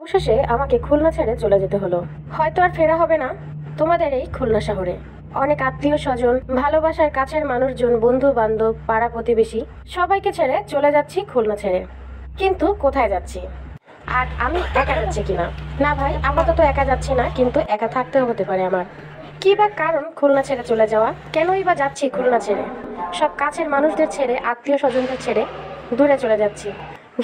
অবশেষে আমাকে খুলনা ছেড়ে চলে যেতে হলো। হয়তো আর ফেরা হবে না তোমাদের এই খুলনা শহরে। অনেক আত্মীয় স্বজন, ভালোবাসার কাছের মানুষজন, বন্ধু বান্ধব, পাড়া প্রতিবেশী সবাইকে ছেড়ে চলে যাচ্ছি খুলনা ছেড়ে। কিন্তু কোথায় যাচ্ছি? আর আমি একা যাচ্ছি কিনা? না ভাই, আপাতত একা যাচ্ছি না, কিন্তু একা থাকতেও হতে পারে আমার। কি বা কারণ খুলনা ছেড়ে চলে যাওয়া? কেনই বা যাচ্ছি খুলনা ছেড়ে? সব কাছের মানুষদের ছেড়ে, আত্মীয় স্বজনদের ছেড়ে দূরে চলে যাচ্ছি।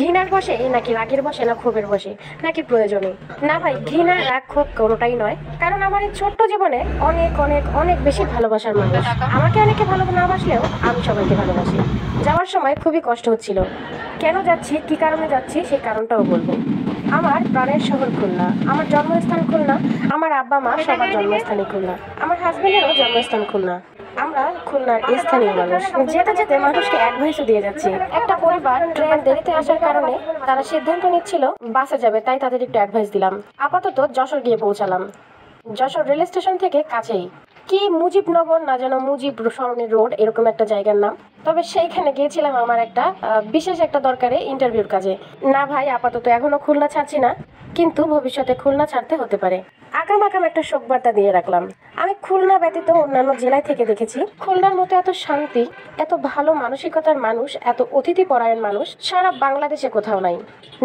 ঘৃণার বসে নাকি রাগের বসে, না ক্ষোভের বসে, নাকি প্রয়োজনে? না ভাই, ঘৃণা রাগ ক্ষোভ কোনোটাই নয়। কারণ আমার এই ছোট্ট জীবনে অনেক অনেক অনেক বেশি ভালোবাসার মানুষ। আমাকে অনেকে ভালো না বাসলেও আমি সবাইকে ভালোবাসি। যাওয়ার সময় খুবই কষ্ট হচ্ছিল। কেন যাচ্ছি, কি কারণে যাচ্ছি, সেই কারণটাও বলবো। আমার প্রাণের শহর খুলনা, আমার জন্মস্থান খুলনা, আমার আব্বা মা সবার জন্মস্থানই খুলনা, আমার হাজবেন্ডেরও জন্মস্থান খুলনা। আমরা খুলনার স্থানীয় মানুষ। যেতে যেতে মানুষকে অ্যাডভাইসও দিয়ে যাচ্ছি। একটা পরিবার ট্রেন দেরিতে আসার কারণে তারা সিদ্ধান্ত নিচ্ছিল বাসে যাবে, তাই তাদের একটু অ্যাডভাইস দিলাম। আপাতত যশোর গিয়ে পৌঁছালাম। যশোর রেল স্টেশন থেকে কাছেই। কি মুজিবনগর না যেন, মুজিব সরণি রোড, এরকম একটা জায়গার নাম। তবে সেইখানে গিয়েছিলাম আমার একটা বিশেষ একটা দরকারে ইন্টারভিউর কাজে। না ভাই, আপাতত এখনো খুলনা ছাড়ছি না, কিন্তু ভবিষ্যতে খুলনা ছাড়তে হতে পারে। আগাম আগাম একটা শোকবার্তা দিয়ে রাখলাম। আমি খুলনা ব্যতীত অন্যান্য জেলায় থেকে দেখেছি খুলনার মতো এত শান্তি, এত ভালো মানসিকতার মানুষ, এত অতিথি পরায়ণ মানুষ সারা বাংলাদেশে কোথাও নাই।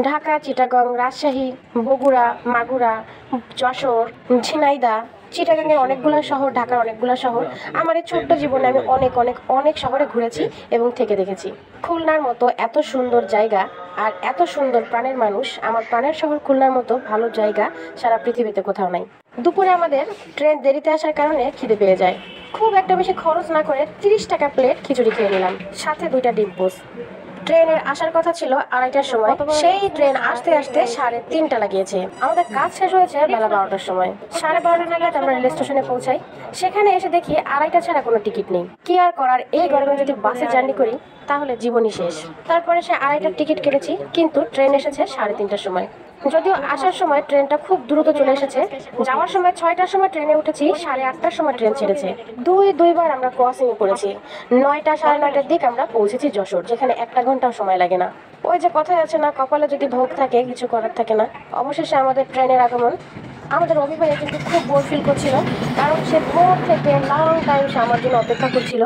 ঢাকা, চিটাগং, রাজশাহী, বগুড়া, মাগুরা, যশোর, ঝিনাইদহ, চিটাগাংয়ের অনেকগুলো শহর, ঢাকার অনেকগুলো শহর, আমার এই ছোট্ট জীবনে আমি অনেক অনেক অনেক শহরে ঘুরেছি এবং থেকে দেখেছি। খুলনার মতো এত সুন্দর জায়গা আর এত সুন্দর প্রাণের মানুষ, আমার প্রাণের শহর খুলনার মতো ভালো জায়গা সারা পৃথিবীতে কোথাও নাই। দুপুরে আমাদের ট্রেন দেরিতে আসার কারণে খিদে পেয়ে যায়। খুব একটা বেশি খরচ না করে 30 টাকা প্লেট খিচুড়ি খেয়ে নিলাম, সাথে 2টা ডিম পোস্ট। ট্রেনের আসার কথা ছিল 2:30টার সময়, সেই ট্রেন আসতে আসতে 3:30 লাগিয়েছে। আমাদের কাজ শেষ হয়েছে বেলা 12টার সময়। 12:30 নাগাদ আমরা রেল স্টেশনে পৌঁছাই। সেখানে এসে দেখি 2:30 ছাড়া কোনো টিকিট নেই। কি আর করার, এই গরমে যদি বাসে জার্নি করি তাহলে জীবনই শেষ। তারপরে সে 2:30টার টিকিট কেটেছি, কিন্তু ট্রেন এসেছে 3:30টার সময়। যদিও আসার সময় ট্রেনটা খুব দ্রুত চলে এসেছে, যাওয়ার সময় 6টার সময় ট্রেনে উঠেছি, 8:30টার সময় ট্রেন ছেড়েছে। দুইবার আমরা ক্রসিং করেছি। 9টা, 9:30টার দিক আমরা পৌঁছেছি যশোর, যেখানে 1 ঘন্টাও সময় লাগে না। ওই যে কথাই আছে না, কপালে যদি ভোগ থাকে কিছু করার থাকে না। অবশেষে আমাদের ট্রেনের আগমন। আমাদের অভিভাবক কিন্তু খুব বোর ফিল করছিল, কারণ সে ভোর থেকে লং টাইম সে আমার জন্য অপেক্ষা করছিল।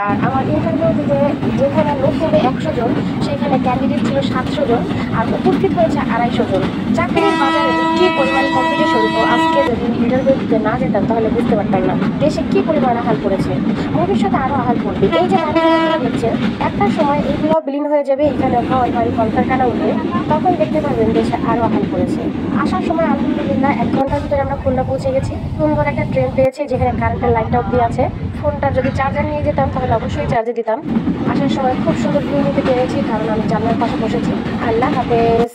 আর আমার ইন্টারভিউ দিতে যেখানে লোক হবে 100 জন, সেখানে ক্যান্ডিডেট ছিল 700 জন, আর উপস্থিত হয়েছে 250 জন। চাকরির বাজারে যে কি পরিমাণ কম্পিটিশন, তো আজকে যদি ইন্টারভিউ দিতে না যেতাম তাহলে বুঝতে পারতাম না দেশে কি পরিমাণ আহাল পড়েছে, ভবিষ্যতে আরো আহাল পড়বে। এই যে মানুষগুলো দেখছেন, একটা সময় এইগুলো বিলীন হয়ে যাবে, এখানে ঘর বাড়ি কলকারখানা উঠবে, তখন দেখতে পারবেন দেশে আরো আহাল পড়েছে। আসার সময় আলহামদুলিল্লাহ 1 ঘন্টার ভিতরে আমরা খুলনা পৌঁছে গেছি। সুন্দর একটা ট্রেন পেয়েছি, যেখানে কারেন্টের লাইট অফ দিয়ে আছে। ফোনটা যদি চার্জার নিয়ে যেতাম তাহলে অবশ্যই চার্জে দিতাম। আসার সময় খুব সুন্দর ভিউ নিতে পেরেছি, কারণ আমি জানলার পাশে বসেছি। আল্লাহ হাফেজ।